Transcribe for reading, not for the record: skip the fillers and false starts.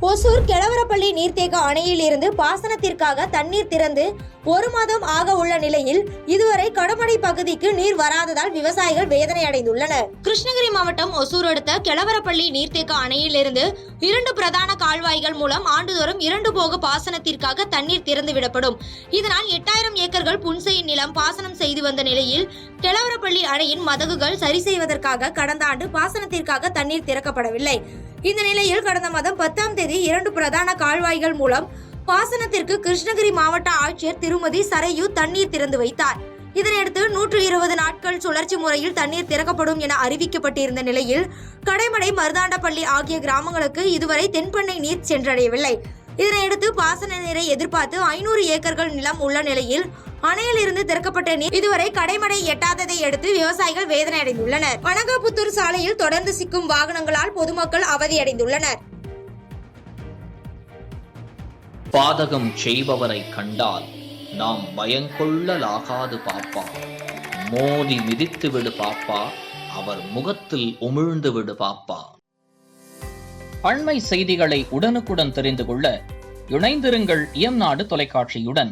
ஒசூர் கெலவரப்பள்ளி நீர்த்தேக்க அணையில் இருந்து பாசனத்திற்காக தண்ணீர் திறந்து 1 மாதம் ஆக உள்ள நிலையில் இதுவரை கடமடை பகுதிக்கு நீர் வராததால் விவசாயிகள் வேதனை அடைந்துள்ளனர். கிருஷ்ணகிரி மாவட்டம் ஒசூர் அடுத்த கெலவரப்பள்ளி நீர்த்தேக்க அணையில் இருந்து 2 பிரதான கால்வாய்கள் மூலம் ஆண்டுதோறும் 2 போக பாசனத்திற்காக தண்ணீர் திறந்து விடப்படும். இதனால் 8000 ஏக்கர்கள் புன்செய் நிலம் பாசனம் செய்து வந்த நிலையில் கெலவரப்பள்ளி அணையின் மதகுகள் சரி செய்வதற்காக கடந்த ஆண்டு பாசனத்திற்காக தண்ணீர் திறக்கப்படவில்லை. இந்த நிலையில் கடந்த மாதம் 10ஆம் தேதி 2 பிரதான கால்வாய்கள் மூலம் பாசனத்திற்கு கிருஷ்ணகிரி மாவட்ட ஆட்சியர் திருமதி சரையு தண்ணீர் திறந்து வைத்தார். இதனையடுத்து 120 நாட்கள் சுழற்சி முறையில் தண்ணீர் திறக்கப்படும் என அறிவிக்கப்பட்டிருந்த நிலையில் கடைமடை மருதாண்டப்பள்ளி ஆகிய கிராமங்களுக்கு இதுவரை தென்பெண்ணை நீர் சென்றடையவில்லை. இதனையடுத்து பாசன நீரை எதிர்பார்த்து 500 ஏக்கர்கள் நிலம் உள்ள நிலையில் அணையில் இருந்து திறக்கப்பட்ட நீர் இதுவரை கடைமடை எட்டாததை அடுத்து விவசாயிகள் வேதனை அடைந்துள்ளனர். வனகாபுத்தூர் சாலையில் தொடர்ந்து சிக்கும் வாகனங்களால் பொதுமக்கள் அவதியடைந்துள்ளனர். பாதகம் செய்பவரை கண்டால் நாம் பயங்கொள்ளலாகாது பாப்பா, மோதி மிதித்து விடு பாப்பா, அவர் முகத்தில் உமிழ்ந்து விடு பாப்பா. அண்மை செய்திகளை உடனுக்குடன் தெரிந்து கொள்ள இணைந்திருங்கள் இயம்நாடு தொலைக்காட்சியுடன்.